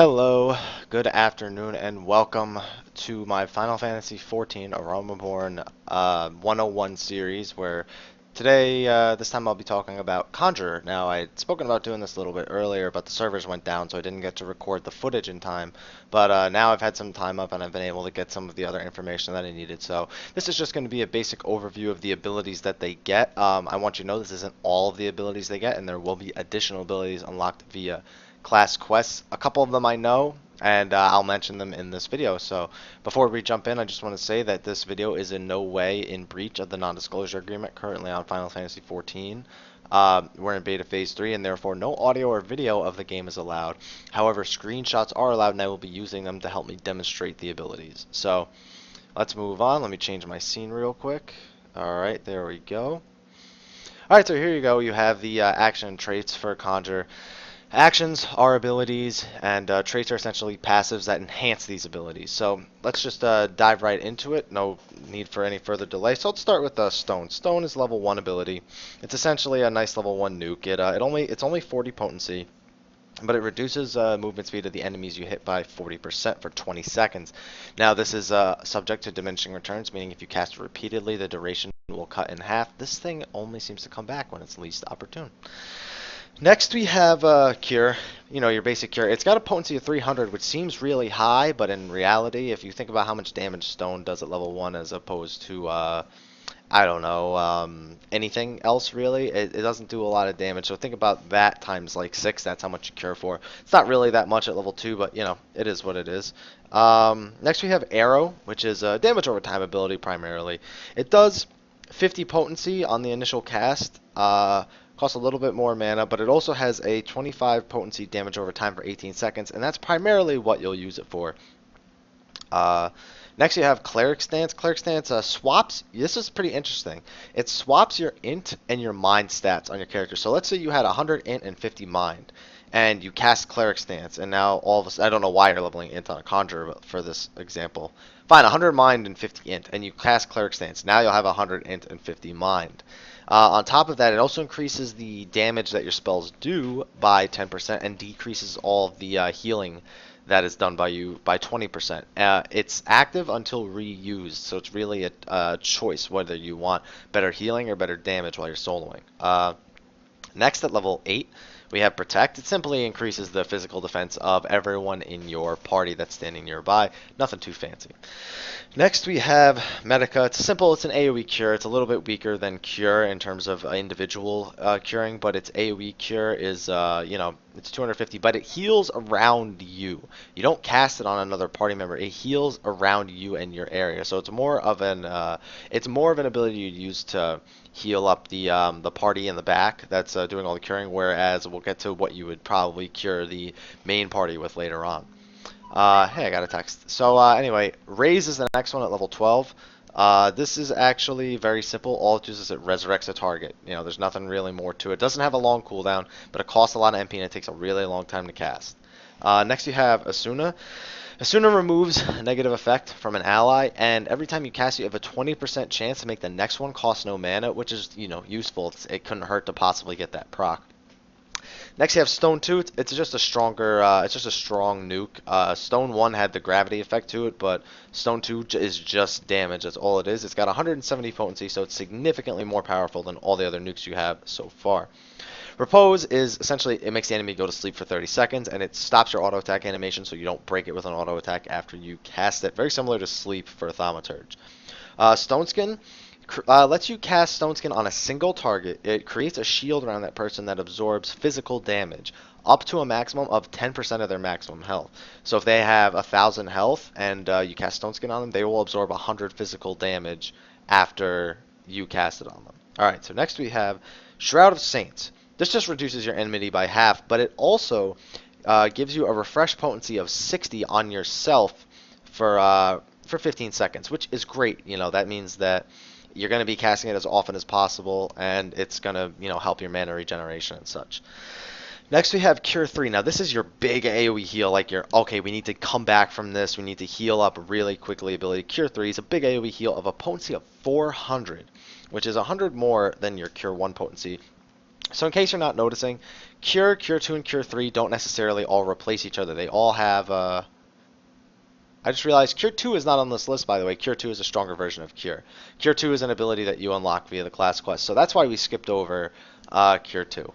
Hello, good afternoon, and welcome to my Final Fantasy XIV Aromaborn 101 series, where today, this time I'll be talking about Conjurer. Now, I'd spoken about doing this a little bit earlier, but the servers went down, so I didn't get to record the footage in time. But now I've had some time up, and I've been able to get some of the other information that I needed. So this is just going to be a basic overview of the abilities that they get. I want you to know this isn't all of the abilities they get, and there will be additional abilities unlocked via class quests. A couple of them I know, and I'll mention them in this video. So before we jump in, I just want to say that this video is in no way in breach of the non-disclosure agreement currently on Final Fantasy XIV. We're in beta phase 3, and therefore no audio or video of the game is allowed. However, screenshots are allowed, and I will be using them to help me demonstrate the abilities. So let's move on. Let me change my scene real quick. Alright, there we go. Alright, so here you go. You have the action traits for Conjure. Actions are abilities, and traits are essentially passives that enhance these abilities. So let's just dive right into it. No need for any further delay. So let's start with Stone. Stone is level 1 ability. It's essentially a nice level 1 nuke. It's only 40 potency, but it reduces movement speed of the enemies you hit by 40% for 20 seconds. Now this is subject to diminishing returns, meaning if you cast it repeatedly, the duration will cut in half. This thing only seems to come back when it's least opportune. Next we have Cure, your basic Cure. It's got a potency of 300, which seems really high, but in reality, if you think about how much damage Stone does at level 1 as opposed to, I don't know, anything else really, it doesn't do a lot of damage. So think about that times like 6, that's how much you Cure for. It's not really that much at level 2, but, it is what it is. Next we have Arrow, which is a damage over time ability primarily. It does 50 potency on the initial cast. Costs a little bit more mana, but it also has a 25 potency damage over time for 18 seconds, and that's primarily what you'll use it for. Next you have Cleric Stance. Cleric Stance swaps, this is pretty interesting, it swaps your int and your mind stats on your character. So let's say you had 100 int and 50 mind, and you cast Cleric Stance, and now all of a sudden, I don't know why you're leveling int on a Conjurer for this example. Fine, 100 mind and 50 int, and you cast Cleric Stance. Now you'll have 100 int and 50 mind. On top of that, it also increases the damage that your spells do by 10% and decreases all of the healing that is done by you by 20%. It's active until reused, so it's really a choice whether you want better healing or better damage while you're soloing. Next, at level 8, we have Protect. It simply increases the physical defense of everyone in your party that's standing nearby. Nothing too fancy. Next, we have Medica. It's simple. It's an AoE cure. It's a little bit weaker than Cure in terms of individual curing, but its AoE cure is, it's 250, but it heals around you. You don't cast it on another party member. It heals around you and your area. So it's more of an ability you use to heal up the party in the back that's doing all the curing, whereas we'll get to what you would probably cure the main party with later on. Hey, I got a text. So anyway, Raise is the next one at level 12. This is actually very simple. All it does is it resurrects a target. There's nothing really more to it. It doesn't have a long cooldown, but it costs a lot of MP and it takes a really long time to cast. Next you have Asuna. Asuna removes a negative effect from an ally, and every time you cast, you have a 20% chance to make the next one cost no mana, which is, useful. It couldn't hurt to possibly get that proc. Next, you have Stone 2. It's just a stronger, it's just a strong nuke. Stone 1 had the gravity effect to it, but Stone 2 is just damage. That's all it is. It's got 170 potency, so it's significantly more powerful than all the other nukes you have so far. Repose is essentially, it makes the enemy go to sleep for 30 seconds, and it stops your auto attack animation so you don't break it with an auto attack after you cast it. Very similar to Sleep for Thaumaturge. Stone Skin lets you cast Stone Skin on a single target. It creates a shield around that person that absorbs physical damage up to a maximum of 10% of their maximum health. So if they have 1,000 health and you cast Stone Skin on them, they will absorb 100 physical damage after you cast it on them. Alright, so next we have Shroud of Saints. This just reduces your enmity by half, but it also gives you a refresh potency of 60 on yourself for 15 seconds, which is great. That means that you're going to be casting it as often as possible, and it's going to, help your mana regeneration and such. Next we have Cure 3. Now this is your big AoE heal, like okay, we need to come back from this, we need to heal up really quickly ability. Cure 3 is a big AoE heal of a potency of 400, which is 100 more than your Cure 1 potency. So in case you're not noticing, Cure, Cure 2, and Cure 3 don't necessarily all replace each other. They all have I just realized Cure 2 is not on this list, by the way. Cure 2 is a stronger version of Cure. Cure 2 is an ability that you unlock via the class quest, so that's why we skipped over Cure 2.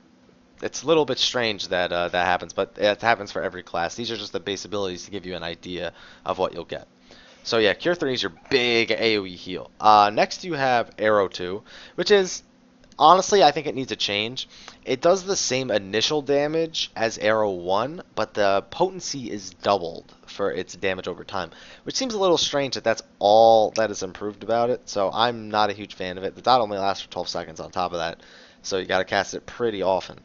It's a little bit strange that that happens, but it happens for every class. These are just the base abilities to give you an idea of what you'll get. So yeah, Cure 3 is your big AoE heal. Next you have Arrow 2, which is, honestly, I think it needs a change. It does the same initial damage as Arrow 1, but the potency is doubled for its damage over time, which seems a little strange that that's all that is improved about it, so I'm not a huge fan of it. The dot only lasts for 12 seconds on top of that, so you gotta cast it pretty often.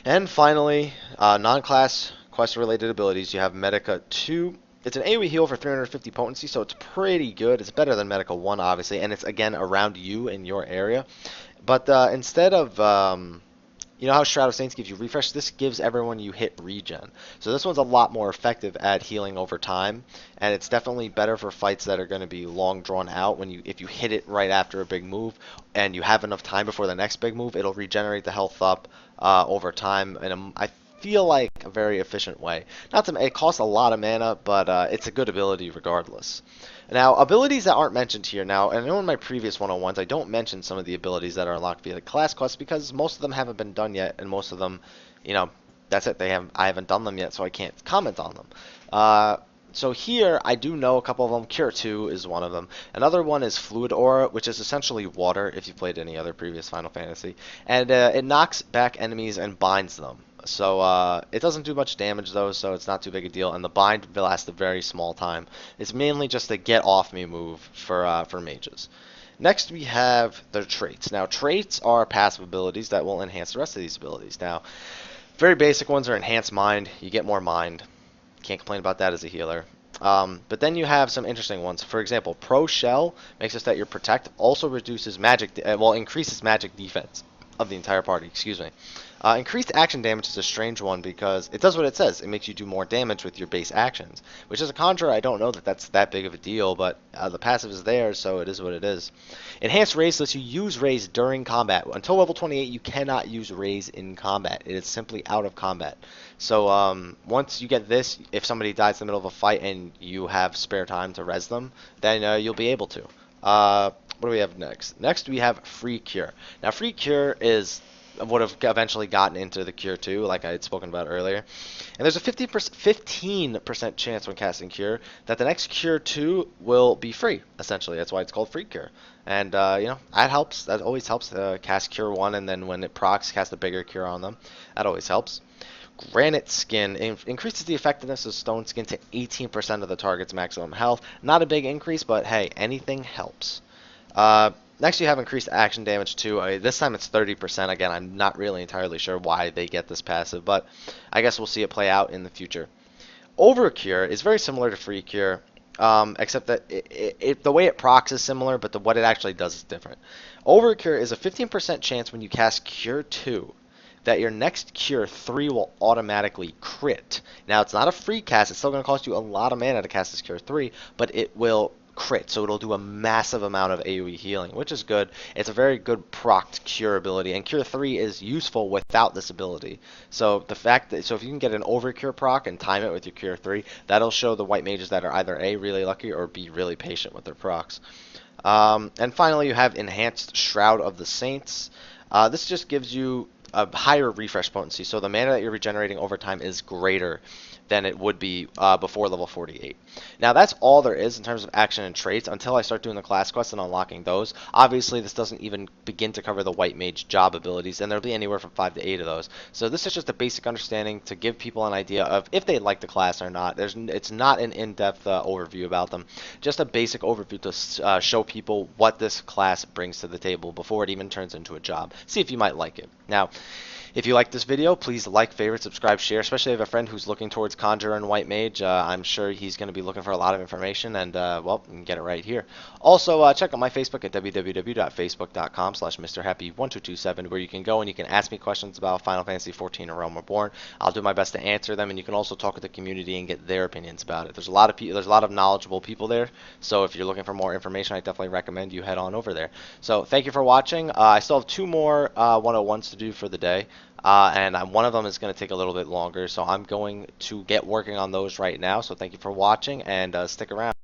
And finally, non-class quest-related abilities. You have Medica 2. It's an AoE heal for 350 potency, so it's pretty good. It's better than Medica 1, obviously, and it's, again, around you in your area. But instead of, you know how Shroud of Saints gives you refresh? This gives everyone you hit regen. So this one's a lot more effective at healing over time, and it's definitely better for fights that are going to be long drawn out. If you hit it right after a big move, and you have enough time before the next big move, it'll regenerate the health up over time, and I feel like a very efficient way. It costs a lot of mana, but it's a good ability regardless. Now, abilities that aren't mentioned here. Now, I know in my previous 101s, I don't mention some of the abilities that are unlocked via the class quest because most of them haven't been done yet, and most of them, you know, that's it. I haven't done them yet, so I can't comment on them. So here, I do know a couple of them. Cure 2 is one of them. Another one is Fluid Aura, which is essentially water if you've played any other previous Final Fantasy. And it knocks back enemies and binds them. So it doesn't do much damage though, so it's not too big a deal. And the bind lasts a very small time. It's mainly just a get off me move for mages. Next we have the traits. Now traits are passive abilities that will enhance the rest of these abilities. Now, very basic ones are Enhanced Mind. You get more mind. Can't complain about that as a healer. But then you have some interesting ones. For example, Pro Shell makes it so that your Protect also reduces increases magic defense of the entire party. Excuse me. Increased action damage is a strange one because it does what it says. It makes you do more damage with your base actions. Which as a Conjurer, I don't know that that's that big of a deal, but the passive is there, so it is what it is. Enhanced Raise lets you use Raise during combat. Until level 28, you cannot use Raise in combat. It is simply out of combat. So once you get this, if somebody dies in the middle of a fight and you have spare time to res them, then you'll be able to. What do we have next? Next we have Free Cure. Now Free Cure would have eventually gotten into the Cure 2, like I had spoken about earlier. And there's a 15% chance when casting Cure that the next Cure 2 will be free, essentially. That's why it's called Free Cure. And, that helps. That always helps. Cast Cure 1, and then when it procs, cast a bigger Cure on them. That always helps. Granite Skin increases the effectiveness of Stone Skin to 18% of the target's maximum health. Not a big increase, but hey, anything helps. Next, you have increased action damage too. This time it's 30%. Again, I'm not really entirely sure why they get this passive, but I guess we'll see it play out in the future. Overcure is very similar to Free Cure, except that the way it procs is similar, but what it actually does is different. Overcure is a 15% chance when you cast Cure 2 that your next Cure 3 will automatically crit. Now, it's not a free cast. It's still going to cost you a lot of mana to cast this Cure 3, but it will crit, so it'll do a massive amount of AoE healing, which is good. It's a very good procced Cure ability, and Cure 3 is useful without this ability. So if you can get an Overcure proc and time it with your Cure 3, that'll show the white mages that are either A, really lucky, or B, really patient with their procs. And finally, you have Enhanced Shroud of the Saints. This just gives you a higher refresh potency, so the mana that you're regenerating over time is greater than it would be before level 48. Now that's all there is in terms of action and traits until I start doing the class quests and unlocking those. Obviously this doesn't even begin to cover the white mage job abilities, and there'll be anywhere from 5 to 8 of those. So this is just a basic understanding to give people an idea of if they like the class or not. It's not an in-depth overview about them, just a basic overview to show people what this class brings to the table before it even turns into a job. See if you might like it. Now, If you like this video, please like, favorite, subscribe, share, especially if you have a friend who's looking towards Conjurer and White Mage. I'm sure he's going to be looking for a lot of information, and, well, you can get it right here. Also, check out my Facebook at www.facebook.com/MrHappy1227, where you can go and you can ask me questions about Final Fantasy XIV and Realm Reborn. I'll do my best to answer them, and you can also talk with the community and get their opinions about it. There's a lot of knowledgeable people there, so if you're looking for more information, I definitely recommend you head on over there. So thank you for watching. I still have 2 more 101s to do for the day. One of them is going to take a little bit longer, so I'm going to get working on those right now. So thank you for watching, and stick around.